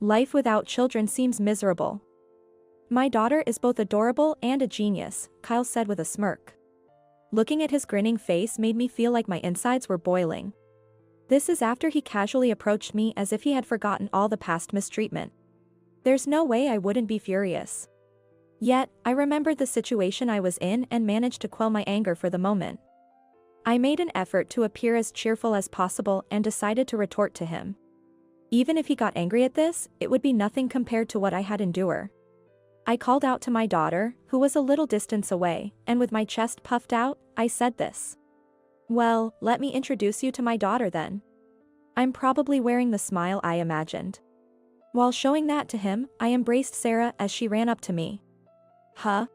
Life without children seems miserable. My daughter is both adorable and a genius, Kyle said with a smirk. Looking at his grinning face made me feel like my insides were boiling. This is after he casually approached me as if he had forgotten all the past mistreatment. There's no way I wouldn't be furious. Yet, I remembered the situation I was in and managed to quell my anger for the moment. I made an effort to appear as cheerful as possible and decided to retort to him. Even if he got angry at this, it would be nothing compared to what I had endured. I called out to my daughter, who was a little distance away, and with my chest puffed out, I said this. Well, let me introduce you to my daughter then. I'm probably wearing the smile I imagined. While showing that to him, I embraced Sarah as she ran up to me. Huh?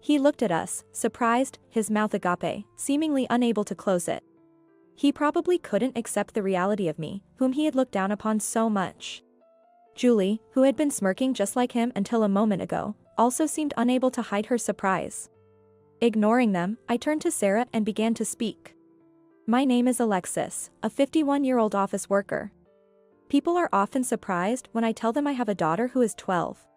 He looked at us, surprised, his mouth agape, seemingly unable to close it. He probably couldn't accept the reality of me, whom he had looked down upon so much. Julie, who had been smirking just like him until a moment ago, also seemed unable to hide her surprise. Ignoring them, I turned to Sarah and began to speak. My name is Alexis, a 51-year-old office worker. People are often surprised when I tell them I have a daughter who is 12.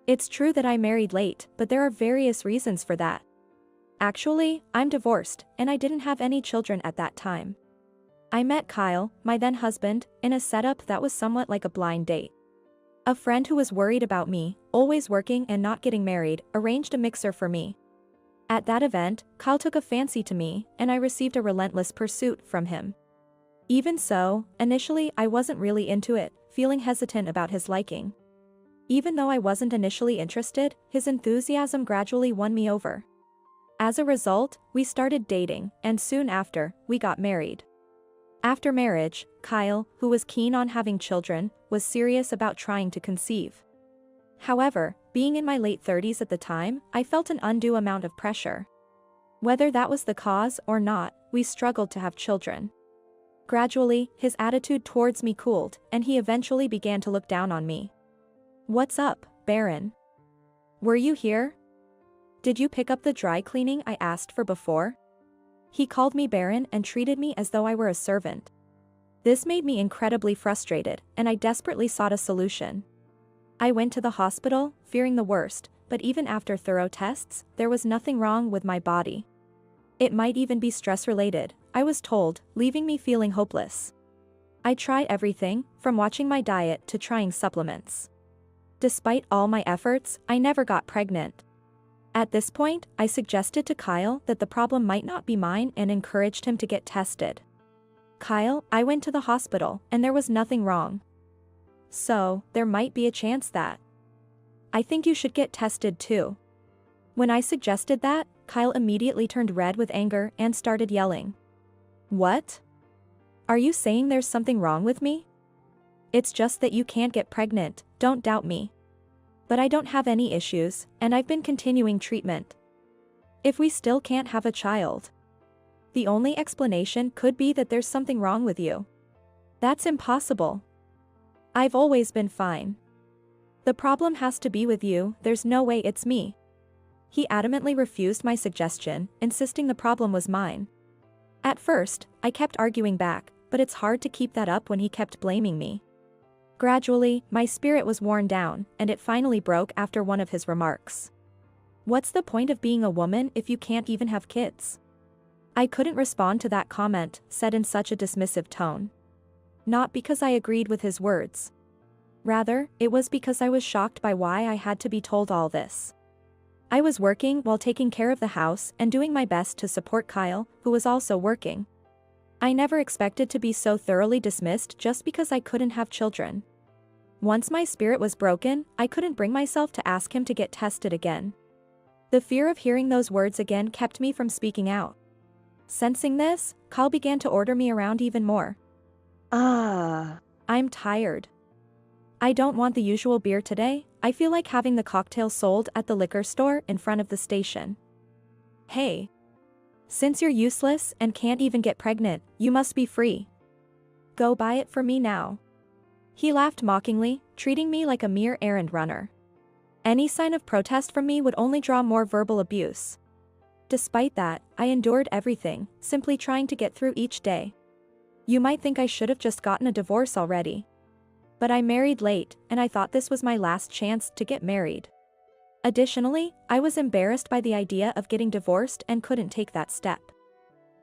It's true that I married late, but there are various reasons for that. Actually, I'm divorced, and I didn't have any children at that time. I met Kyle, my then husband, in a setup that was somewhat like a blind date. A friend who was worried about me, always working and not getting married, arranged a mixer for me. At that event, Kyle took a fancy to me, and I received a relentless pursuit from him. Even so, initially I wasn't really into it, feeling hesitant about his liking. Even though I wasn't initially interested, his enthusiasm gradually won me over. As a result, we started dating, and soon after, we got married. After marriage, Kyle, who was keen on having children, was serious about trying to conceive. However, being in my late 30s at the time, I felt an undue amount of pressure. Whether that was the cause or not, we struggled to have children. Gradually, his attitude towards me cooled, and he eventually began to look down on me. What's up, Baron? Were you here? Did you pick up the dry cleaning I asked for before? He called me Baron and treated me as though I were a servant. This made me incredibly frustrated, and I desperately sought a solution. I went to the hospital, fearing the worst, but even after thorough tests, there was nothing wrong with my body. It might even be stress-related, I was told, leaving me feeling hopeless. I tried everything, from watching my diet to trying supplements. Despite all my efforts, I never got pregnant. At this point, I suggested to Kyle that the problem might not be mine and encouraged him to get tested. Kyle, I went to the hospital, and there was nothing wrong. So, there might be a chance that. I think you should get tested too. When I suggested that, Kyle immediately turned red with anger and started yelling. What? Are you saying there's something wrong with me? It's just that you can't get pregnant, don't doubt me. But I don't have any issues, and I've been continuing treatment. If we still can't have a child, the only explanation could be that there's something wrong with you. That's impossible. I've always been fine. The problem has to be with you, there's no way it's me. He adamantly refused my suggestion, insisting the problem was mine. At first, I kept arguing back, but it's hard to keep that up when he kept blaming me. Gradually, my spirit was worn down, and it finally broke after one of his remarks. What's the point of being a woman if you can't even have kids? I couldn't respond to that comment, said in such a dismissive tone. Not because I agreed with his words. Rather, it was because I was shocked by why I had to be told all this. I was working while taking care of the house and doing my best to support Kyle, who was also working. I never expected to be so thoroughly dismissed just because I couldn't have children. Once my spirit was broken, I couldn't bring myself to ask him to get tested again. The fear of hearing those words again kept me from speaking out. Sensing this, Kyle began to order me around even more. I'm tired. I don't want the usual beer today, I feel like having the cocktail sold at the liquor store in front of the station. Hey. Since you're useless and can't even get pregnant, you must be free. Go buy it for me now. He laughed mockingly, treating me like a mere errand runner. Any sign of protest from me would only draw more verbal abuse. Despite that, I endured everything, simply trying to get through each day. You might think I should have just gotten a divorce already. But I married late, and I thought this was my last chance to get married. Additionally, I was embarrassed by the idea of getting divorced and couldn't take that step.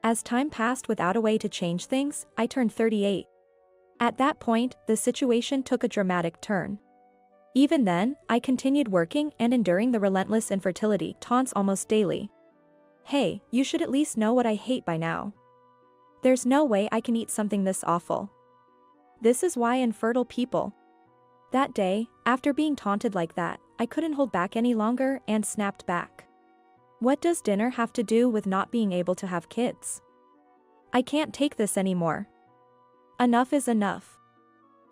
As time passed without a way to change things, I turned 38. At that point, the situation took a dramatic turn. Even then, I continued working and enduring the relentless infertility taunts almost daily. Hey, you should at least know what I hate by now. There's no way I can eat something this awful. This is why infertile people. That day, after being taunted like that, I couldn't hold back any longer and snapped back. What does dinner have to do with not being able to have kids? I can't take this anymore. Enough is enough.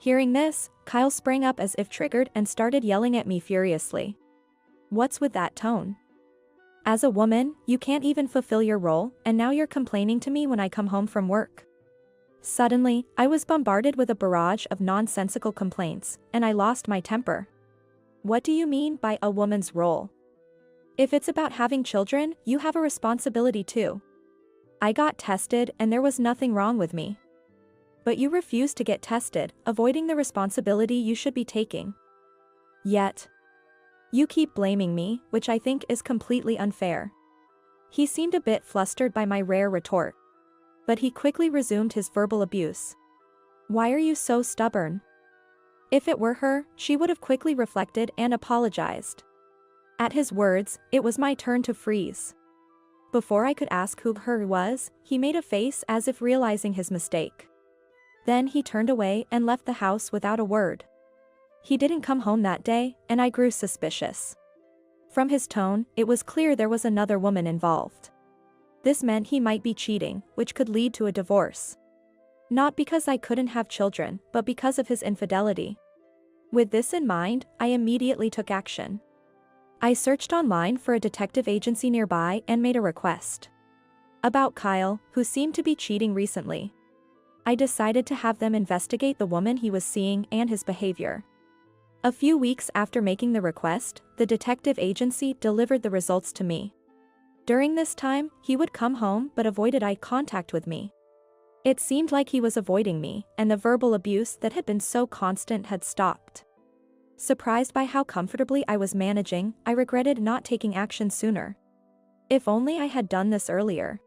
Hearing this, Kyle sprang up as if triggered and started yelling at me furiously. What's with that tone? As a woman, you can't even fulfill your role, and now you're complaining to me when I come home from work. Suddenly, I was bombarded with a barrage of nonsensical complaints, and I lost my temper. What do you mean by a woman's role? If it's about having children, you have a responsibility too. I got tested and there was nothing wrong with me. But you refuse to get tested, avoiding the responsibility you should be taking. Yet, you keep blaming me, which I think is completely unfair. He seemed a bit flustered by my rare retort. But he quickly resumed his verbal abuse. Why are you so stubborn? If it were her, she would have quickly reflected and apologized. At his words, it was my turn to freeze. Before I could ask who her was, he made a face as if realizing his mistake. Then he turned away and left the house without a word. He didn't come home that day, and I grew suspicious. From his tone, it was clear there was another woman involved. This meant he might be cheating, which could lead to a divorce. Not because I couldn't have children, but because of his infidelity. With this in mind, I immediately took action. I searched online for a detective agency nearby and made a request. About Kyle, who seemed to be cheating recently. I decided to have them investigate the woman he was seeing and his behavior. A few weeks after making the request, the detective agency delivered the results to me. During this time, he would come home but avoided eye contact with me. It seemed like he was avoiding me, and the verbal abuse that had been so constant had stopped. Surprised by how comfortably I was managing, I regretted not taking action sooner. If only I had done this earlier.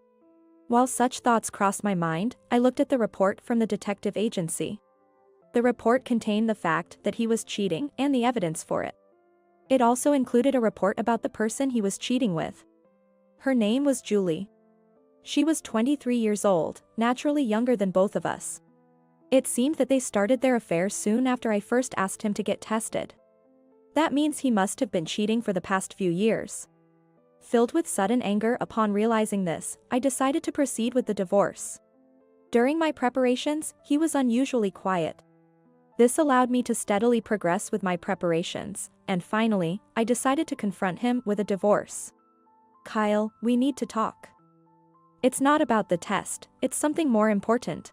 While such thoughts crossed my mind, I looked at the report from the detective agency. The report contained the fact that he was cheating and the evidence for it. It also included a report about the person he was cheating with. Her name was Julie. She was 23 years old, naturally younger than both of us. It seemed that they started their affair soon after I first asked him to get tested. That means he must have been cheating for the past few years. Filled with sudden anger upon realizing this, I decided to proceed with the divorce. During my preparations, he was unusually quiet. This allowed me to steadily progress with my preparations, and finally, I decided to confront him with a divorce. Kyle, we need to talk. It's not about the test, it's something more important.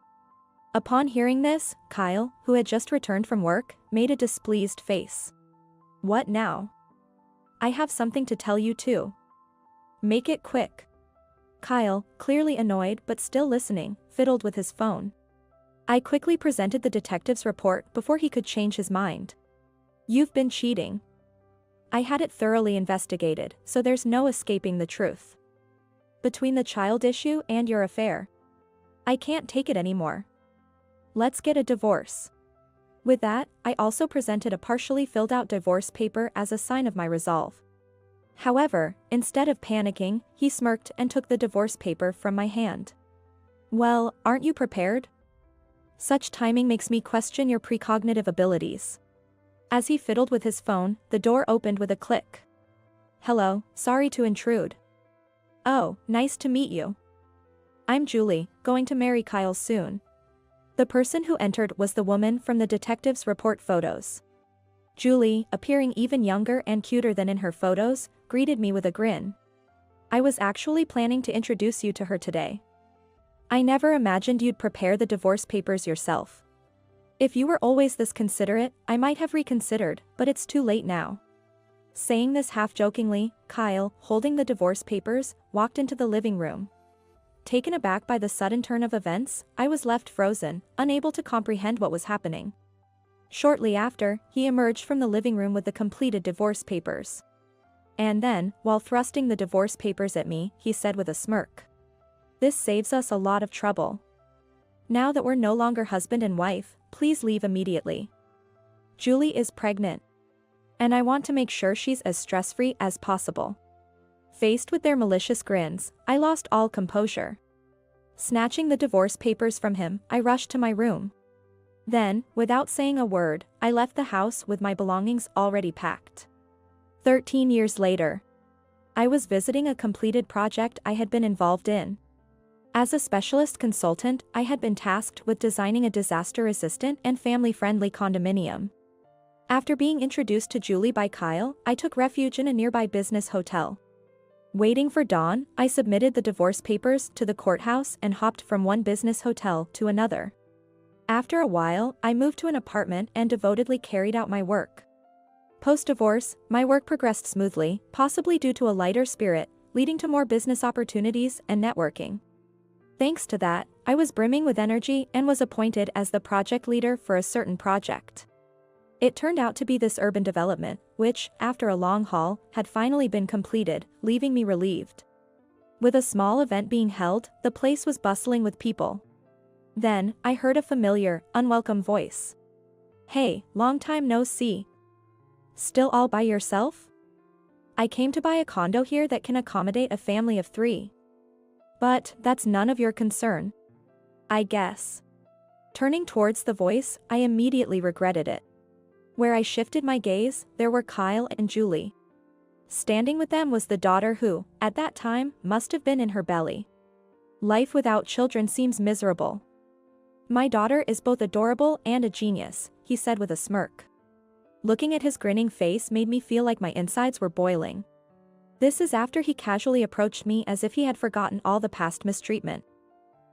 Upon hearing this, Kyle, who had just returned from work, made a displeased face. What now? I have something to tell you too. Make it quick. Kyle, clearly annoyed but still listening, fiddled with his phone. I quickly presented the detective's report before he could change his mind. You've been cheating. I had it thoroughly investigated, so there's no escaping the truth. Between the child issue and your affair, I can't take it anymore. Let's get a divorce. With that, I also presented a partially filled out divorce paper as a sign of my resolve. However, instead of panicking, he smirked and took the divorce paper from my hand. Well, aren't you prepared? Such timing makes me question your precognitive abilities. As he fiddled with his phone, the door opened with a click. Hello, sorry to intrude. Oh, nice to meet you. I'm Julie, going to marry Kyle soon. The person who entered was the woman from the detective's report photos. Julie, appearing even younger and cuter than in her photos, greeted me with a grin. I was actually planning to introduce you to her today. I never imagined you'd prepare the divorce papers yourself. If you were always this considerate, I might have reconsidered, but it's too late now. Saying this half-jokingly, Kyle, holding the divorce papers, walked into the living room. Taken aback by the sudden turn of events, I was left frozen, unable to comprehend what was happening. Shortly after, he emerged from the living room with the completed divorce papers. And then, while thrusting the divorce papers at me, he said with a smirk, "This saves us a lot of trouble. Now that we're no longer husband and wife, please leave immediately. Julie is pregnant. And I want to make sure she's as stress-free as possible." Faced with their malicious grins, I lost all composure. Snatching the divorce papers from him, I rushed to my room. Then, without saying a word, I left the house with my belongings already packed. 13 years later, I was visiting a completed project I had been involved in. As a specialist consultant, I had been tasked with designing a disaster-resistant and family-friendly condominium. After being introduced to Julie by Kyle, I took refuge in a nearby business hotel. Waiting for dawn, I submitted the divorce papers to the courthouse and hopped from one business hotel to another. After a while, I moved to an apartment and devotedly carried out my work. Post-divorce, my work progressed smoothly, possibly due to a lighter spirit, leading to more business opportunities and networking. Thanks to that, I was brimming with energy and was appointed as the project leader for a certain project. It turned out to be this urban development, which, after a long haul, had finally been completed, leaving me relieved. With a small event being held, the place was bustling with people. Then, I heard a familiar, unwelcome voice. "Hey, long time no see. Still all by yourself? I came to buy a condo here that can accommodate a family of 3. But, that's none of your concern, I guess." Turning towards the voice, I immediately regretted it. Where I shifted my gaze, there were Kyle and Julie. Standing with them was the daughter who, at that time, must have been in her belly. Life without children seems miserable. "My daughter is both adorable and a genius," he said with a smirk. Looking at his grinning face made me feel like my insides were boiling. This is after he casually approached me as if he had forgotten all the past mistreatment.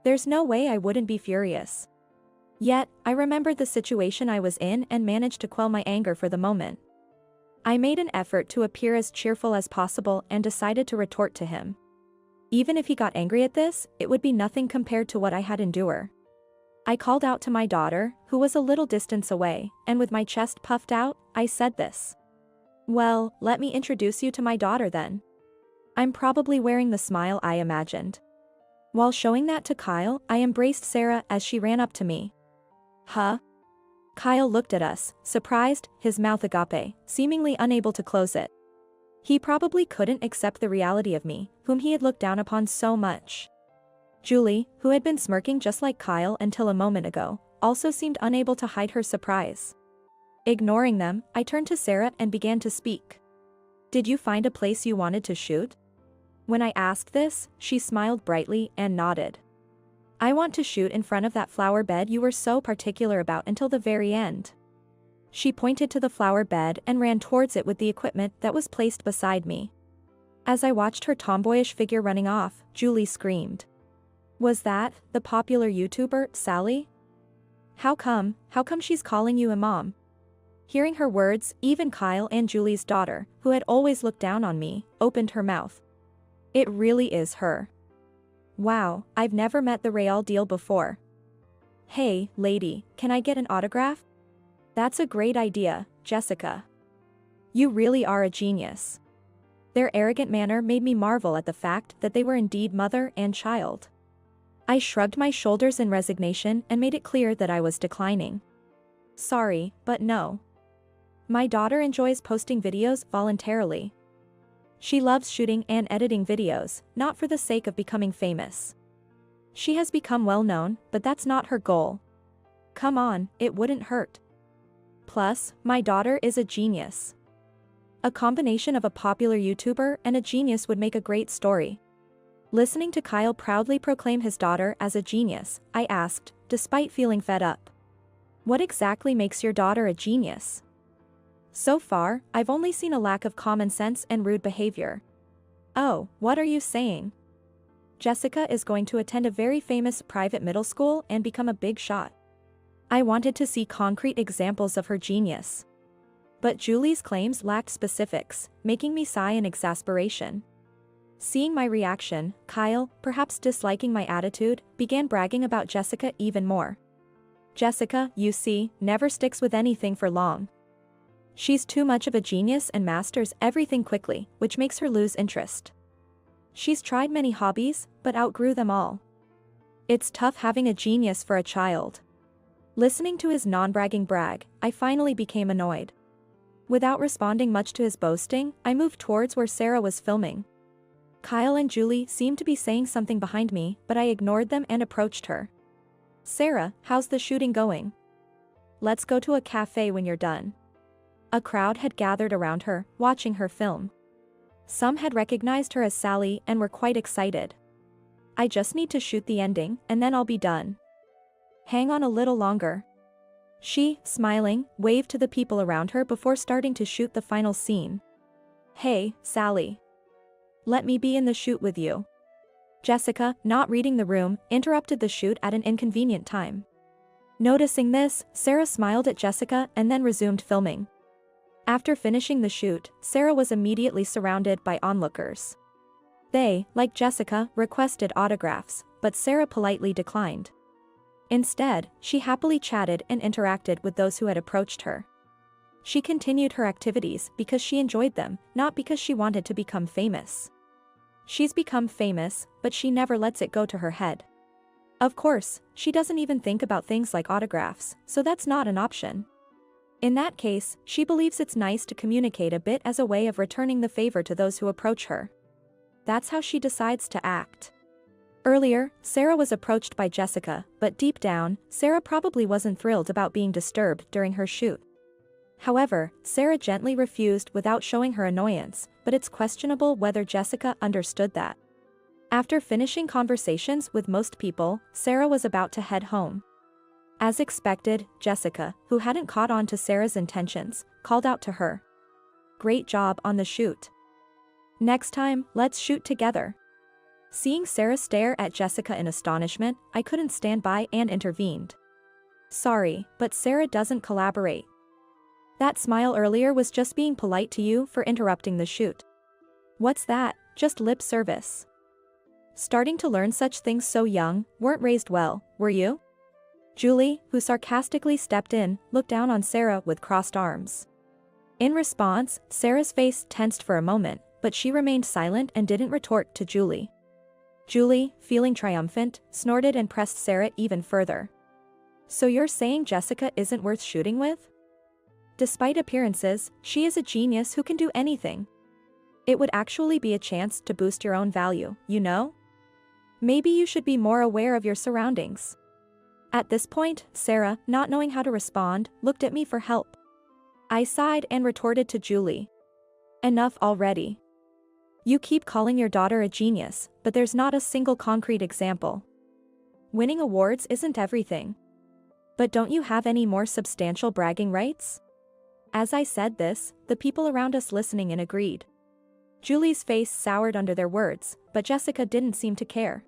There's no way I wouldn't be furious. Yet, I remembered the situation I was in and managed to quell my anger for the moment. I made an effort to appear as cheerful as possible and decided to retort to him. Even if he got angry at this, it would be nothing compared to what I had endured. I called out to my daughter, who was a little distance away, and with my chest puffed out, I said this. "Well, let me introduce you to my daughter then. I'm probably wearing the smile I imagined." While showing that to Kyle, I embraced Sarah as she ran up to me. "Huh?" Kyle looked at us, surprised, his mouth agape, seemingly unable to close it. He probably couldn't accept the reality of me, whom he had looked down upon so much. Julie, who had been smirking just like Kyle until a moment ago, also seemed unable to hide her surprise. Ignoring them, I turned to Sarah and began to speak. "Did you find a place you wanted to shoot?" When I asked this, she smiled brightly and nodded. "I want to shoot in front of that flower bed you were so particular about until the very end." She pointed to the flower bed and ran towards it with the equipment that was placed beside me. As I watched her tomboyish figure running off, Julie screamed. "Was that the popular YouTuber, Sally? How come she's calling you a mom?" Hearing her words, even Kyle and Julie's daughter, who had always looked down on me, opened her mouth. "It really is her. Wow, I've never met the real deal before. Hey, lady, can I get an autograph?" "That's a great idea, Jessica. You really are a genius." Their arrogant manner made me marvel at the fact that they were indeed mother and child. I shrugged my shoulders in resignation and made it clear that I was declining. "Sorry, but no. My daughter enjoys posting videos voluntarily. She loves shooting and editing videos, not for the sake of becoming famous. She has become well known, but that's not her goal. Come on, it wouldn't hurt. Plus, my daughter is a genius." A combination of a popular YouTuber and a genius would make a great story. Listening to Kyle proudly proclaim his daughter as a genius, I asked, despite feeling fed up. "What exactly makes your daughter a genius?" "So far, I've only seen a lack of common sense and rude behavior." "Oh, what are you saying?" "Jessica is going to attend a very famous private middle school and become a big shot." I wanted to see concrete examples of her genius. But Julie's claims lacked specifics, making me sigh in exasperation. Seeing my reaction, Kyle, perhaps disliking my attitude, began bragging about Jessica even more. Jessica, you see, never sticks with anything for long. She's too much of a genius and masters everything quickly, which makes her lose interest. She's tried many hobbies, but outgrew them all. It's tough having a genius for a child. Listening to his non-bragging brag, I finally became annoyed. Without responding much to his boasting, I moved towards where Sarah was filming. Kyle and Julie seemed to be saying something behind me, but I ignored them and approached her. Sarah, how's the shooting going? Let's go to a cafe when you're done. A crowd had gathered around her, watching her film. Some had recognized her as Sally and were quite excited. I just need to shoot the ending, and then I'll be done. Hang on a little longer. She, smiling, waved to the people around her before starting to shoot the final scene. Hey, Sally. Let me be in the shoot with you. Jessica, not reading the room, interrupted the shoot at an inconvenient time. Noticing this, Sarah smiled at Jessica and then resumed filming. After finishing the shoot, Sarah was immediately surrounded by onlookers. They, like Jessica, requested autographs, but Sarah politely declined. Instead, she happily chatted and interacted with those who had approached her. She continued her activities because she enjoyed them, not because she wanted to become famous. She's become famous, but she never lets it go to her head. Of course, she doesn't even think about things like autographs, so that's not an option. In that case, she believes it's nice to communicate a bit as a way of returning the favor to those who approach her. That's how she decides to act. Earlier, Sarah was approached by Jessica, but deep down, Sarah probably wasn't thrilled about being disturbed during her shoot. However, Sarah gently refused without showing her annoyance, but it's questionable whether Jessica understood that. After finishing conversations with most people, Sarah was about to head home. As expected, Jessica, who hadn't caught on to Sarah's intentions, called out to her. Great job on the shoot. Next time, let's shoot together. Seeing Sarah stare at Jessica in astonishment, I couldn't stand by and intervened. Sorry, but Sarah doesn't collaborate. That smile earlier was just being polite to you for interrupting the shoot. What's that, just lip service? Starting to learn such things so young, weren't raised well, were you? Julie, who sarcastically stepped in, looked down on Sarah with crossed arms. In response, Sarah's face tensed for a moment, but she remained silent and didn't retort to Julie. Julie, feeling triumphant, snorted and pressed Sarah even further. So you're saying Jessica isn't worth shooting with? Despite appearances, she is a genius who can do anything. It would actually be a chance to boost your own value, you know? Maybe you should be more aware of your surroundings. At this point, Sarah, not knowing how to respond, looked at me for help. I sighed and retorted to Julie. Enough already. You keep calling your daughter a genius, but there's not a single concrete example. Winning awards isn't everything. But don't you have any more substantial bragging rights? As I said this, the people around us listening in agreed. Julie's face soured under their words, but Jessica didn't seem to care.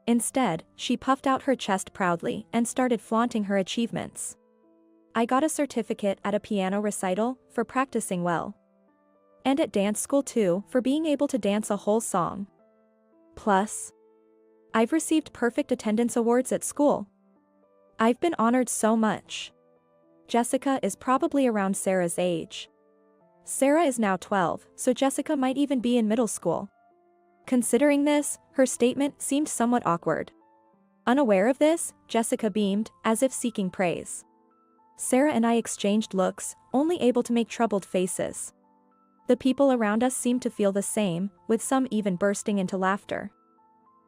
Instead, she puffed out her chest proudly and started flaunting her achievements. I got a certificate at a piano recital for practicing well. And at dance school too, for being able to dance a whole song. Plus, I've received perfect attendance awards at school. I've been honored so much. Jessica is probably around Sarah's age. Sarah is now 12, so Jessica might even be in middle school. Considering this, her statement seemed somewhat awkward. Unaware of this, Jessica beamed, as if seeking praise. Sarah and I exchanged looks, only able to make troubled faces. The people around us seemed to feel the same, with some even bursting into laughter.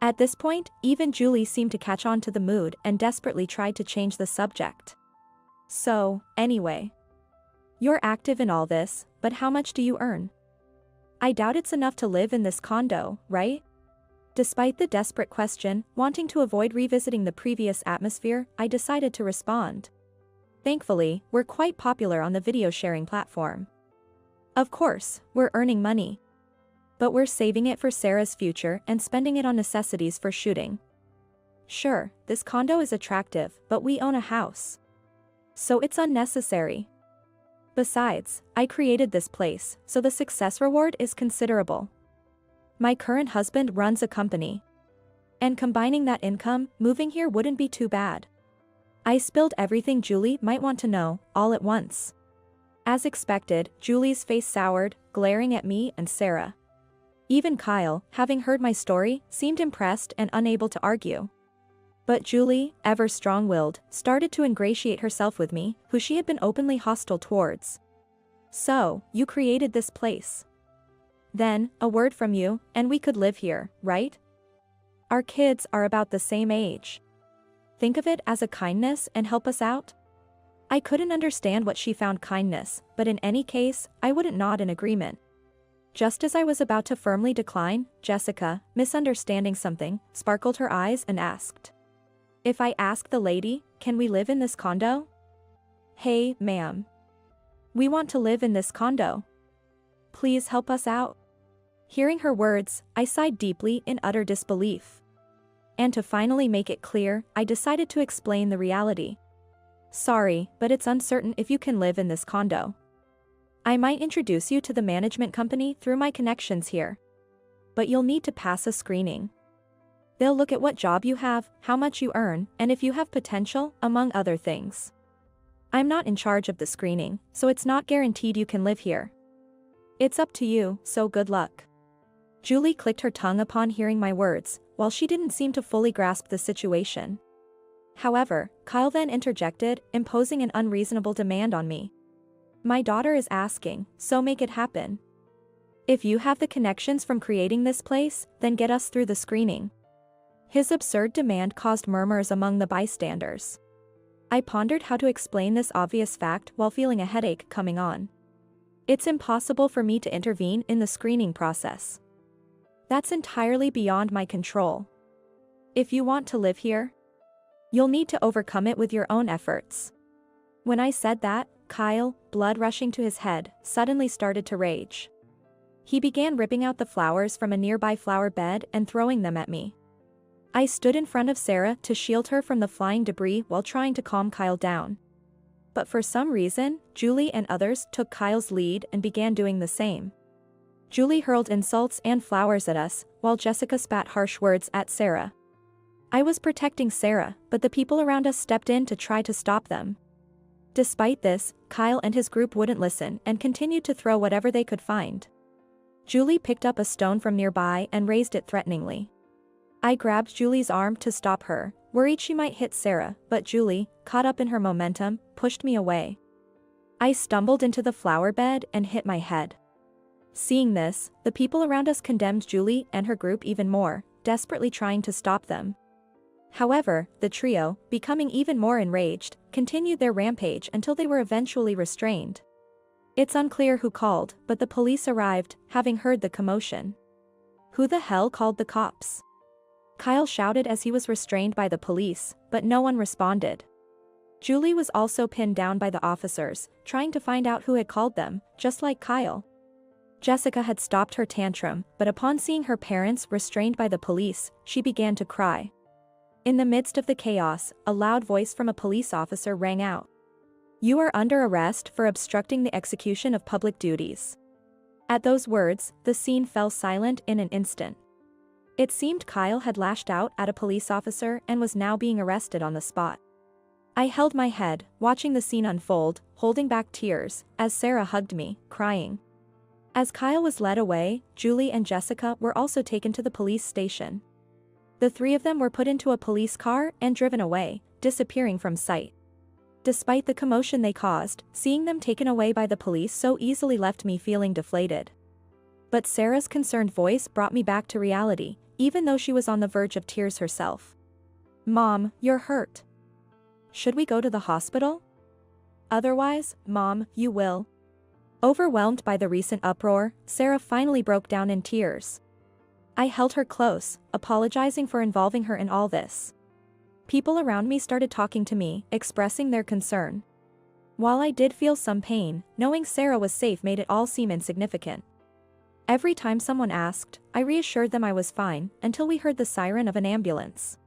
At this point, even Julie seemed to catch on to the mood and desperately tried to change the subject. So, anyway. You're active in all this, but how much do you earn? I doubt it's enough to live in this condo, right? Despite the desperate question, wanting to avoid revisiting the previous atmosphere, I decided to respond. Thankfully, we're quite popular on the video sharing platform. Of course, we're earning money. But we're saving it for Sarah's future and spending it on necessities for shooting. Sure, this condo is attractive, but we own a house. So it's unnecessary. Besides, I created this place, so the success reward is considerable. My current husband runs a company. And combining that income, moving here wouldn't be too bad. I spilled everything Julie might want to know, all at once. As expected, Julie's face soured, glaring at me and Sarah. Even Kyle, having heard my story, seemed impressed and unable to argue. But Julie, ever strong-willed, started to ingratiate herself with me, who she had been openly hostile towards. "So, you created this place. Then, a word from you, and we could live here, right? Our kids are about the same age. Think of it as a kindness and help us out?" I couldn't understand what she found kindness, but in any case, I wouldn't nod in agreement. Just as I was about to firmly decline, Jessica, misunderstanding something, sparkled her eyes and asked, "If I ask the lady, can we live in this condo?" "Hey, ma'am. We want to live in this condo. Please help us out." Hearing her words, I sighed deeply in utter disbelief. And to finally make it clear, I decided to explain the reality. "Sorry, but it's uncertain if you can live in this condo. I might introduce you to the management company through my connections here. But you'll need to pass a screening. They'll look at what job you have, how much you earn, and if you have potential, among other things. I'm not in charge of the screening, so it's not guaranteed you can live here. It's up to you, so good luck." Julie clicked her tongue upon hearing my words, while she didn't seem to fully grasp the situation. However, Kyle then interjected, imposing an unreasonable demand on me. "My daughter is asking, so make it happen. If you have the connections from creating this place, then get us through the screening." His absurd demand caused murmurs among the bystanders. I pondered how to explain this obvious fact while feeling a headache coming on. It's impossible for me to intervene in the screening process. That's entirely beyond my control. If you want to live here, you'll need to overcome it with your own efforts. When I said that, Kyle, blood rushing to his head, suddenly started to rage. He began ripping out the flowers from a nearby flower bed and throwing them at me. I stood in front of Sarah to shield her from the flying debris while trying to calm Kyle down. But for some reason, Julie and others took Kyle's lead and began doing the same. Julie hurled insults and flowers at us, while Jessica spat harsh words at Sarah. I was protecting Sarah, but the people around us stepped in to try to stop them. Despite this, Kyle and his group wouldn't listen and continued to throw whatever they could find. Julie picked up a stone from nearby and raised it threateningly. I grabbed Julie's arm to stop her, worried she might hit Sarah, but Julie, caught up in her momentum, pushed me away. I stumbled into the flower bed and hit my head. Seeing this, the people around us condemned Julie and her group even more, desperately trying to stop them. However, the trio, becoming even more enraged, continued their rampage until they were eventually restrained. It's unclear who called, but the police arrived, having heard the commotion. "Who the hell called the cops?" Kyle shouted as he was restrained by the police, but no one responded. Julie was also pinned down by the officers, trying to find out who had called them, just like Kyle. Jessica had stopped her tantrum, but upon seeing her parents restrained by the police, she began to cry. In the midst of the chaos, a loud voice from a police officer rang out. "You are under arrest for obstructing the execution of public duties." At those words, the scene fell silent in an instant. It seemed Kyle had lashed out at a police officer and was now being arrested on the spot. I held my head, watching the scene unfold, holding back tears, as Sarah hugged me, crying. As Kyle was led away, Julie and Jessica were also taken to the police station. The three of them were put into a police car and driven away, disappearing from sight. Despite the commotion they caused, seeing them taken away by the police so easily left me feeling deflated. But Sarah's concerned voice brought me back to reality, even though she was on the verge of tears herself. "Mom, you're hurt. Should we go to the hospital? Otherwise, Mom, you will." Overwhelmed by the recent uproar, Sarah finally broke down in tears. I held her close, apologizing for involving her in all this. People around me started talking to me, expressing their concern. While I did feel some pain, knowing Sarah was safe made it all seem insignificant. Every time someone asked, I reassured them I was fine, until we heard the siren of an ambulance.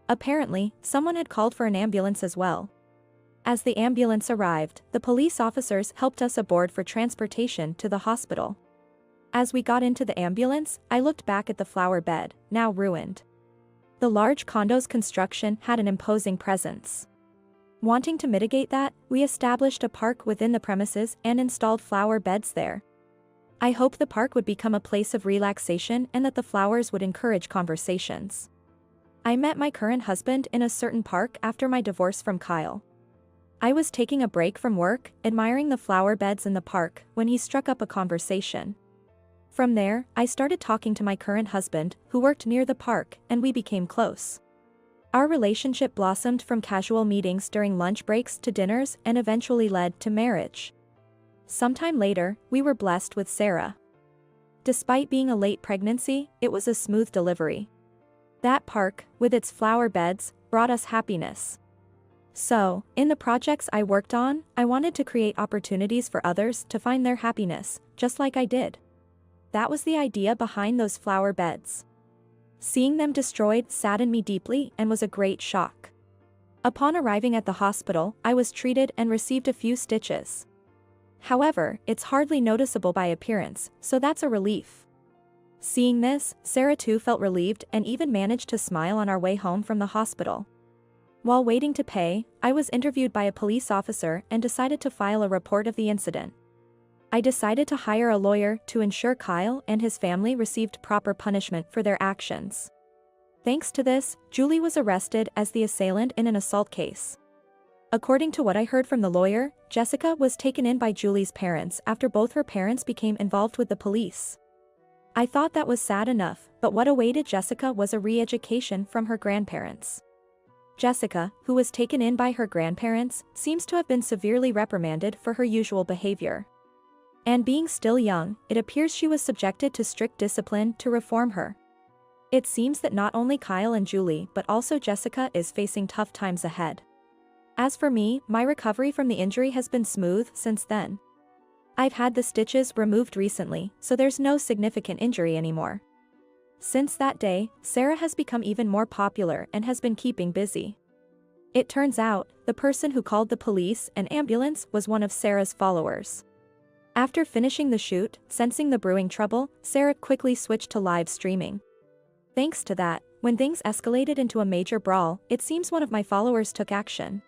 Apparently, someone had called for an ambulance as well. As the ambulance arrived, the police officers helped us aboard for transportation to the hospital. As we got into the ambulance, I looked back at the flower bed, now ruined. The large condo's construction had an imposing presence. Wanting to mitigate that, we established a park within the premises and installed flower beds there. I hoped the park would become a place of relaxation and that the flowers would encourage conversations. I met my current husband in a certain park after my divorce from Kyle. I was taking a break from work, admiring the flower beds in the park, when he struck up a conversation. From there, I started talking to my current husband, who worked near the park, and we became close. Our relationship blossomed from casual meetings during lunch breaks to dinners and eventually led to marriage. Sometime later, we were blessed with Sarah. Despite being a late pregnancy, it was a smooth delivery. That park, with its flower beds, brought us happiness. So, in the projects I worked on, I wanted to create opportunities for others to find their happiness, just like I did. That was the idea behind those flower beds. Seeing them destroyed saddened me deeply and was a great shock. Upon arriving at the hospital, I was treated and received a few stitches. However, it's hardly noticeable by appearance, so that's a relief. Seeing this, Sarah too felt relieved and even managed to smile on our way home from the hospital. While waiting to pay, I was interviewed by a police officer and decided to file a report of the incident. I decided to hire a lawyer to ensure Kyle and his family received proper punishment for their actions. Thanks to this, Julie was arrested as the assailant in an assault case. According to what I heard from the lawyer, Jessica was taken in by Julie's parents after both her parents became involved with the police. I thought that was sad enough, but what awaited Jessica was a re-education from her grandparents. Jessica, who was taken in by her grandparents, seems to have been severely reprimanded for her usual behavior. And being still young, it appears she was subjected to strict discipline to reform her. It seems that not only Kyle and Julie but also Jessica is facing tough times ahead. As for me, my recovery from the injury has been smooth since then. I've had the stitches removed recently, so there's no significant injury anymore. Since that day, Sarah has become even more popular and has been keeping busy. It turns out, the person who called the police and ambulance was one of Sarah's followers. After finishing the shoot, sensing the brewing trouble, Sarah quickly switched to live streaming. Thanks to that, when things escalated into a major brawl, it seems one of my followers took action.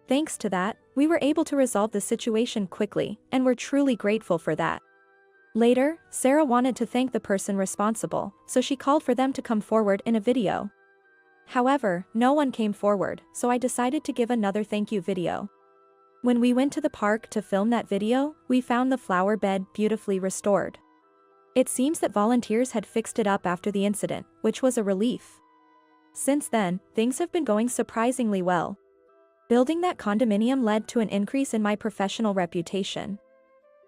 Thanks to that, we were able to resolve the situation quickly, and we're truly grateful for that. Later, Sarah wanted to thank the person responsible, so she called for them to come forward in a video. However, no one came forward, so I decided to give another thank you video. When we went to the park to film that video, we found the flower bed beautifully restored. It seems that volunteers had fixed it up after the incident, which was a relief. Since then, things have been going surprisingly well. Building that condominium led to an increase in my professional reputation.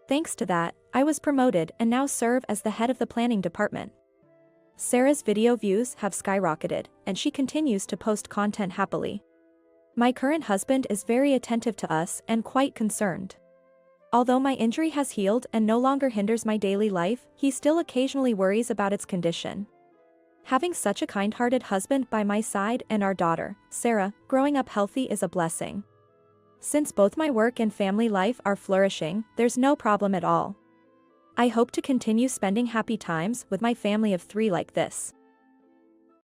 Thanks to that, I was promoted and now serve as the head of the planning department. Sarah's video views have skyrocketed, and she continues to post content happily. My current husband is very attentive to us and quite concerned. Although my injury has healed and no longer hinders my daily life, he still occasionally worries about its condition. Having such a kind-hearted husband by my side and our daughter, Sarah, growing up healthy is a blessing. Since both my work and family life are flourishing, there's no problem at all. I hope to continue spending happy times with my family of 3 like this.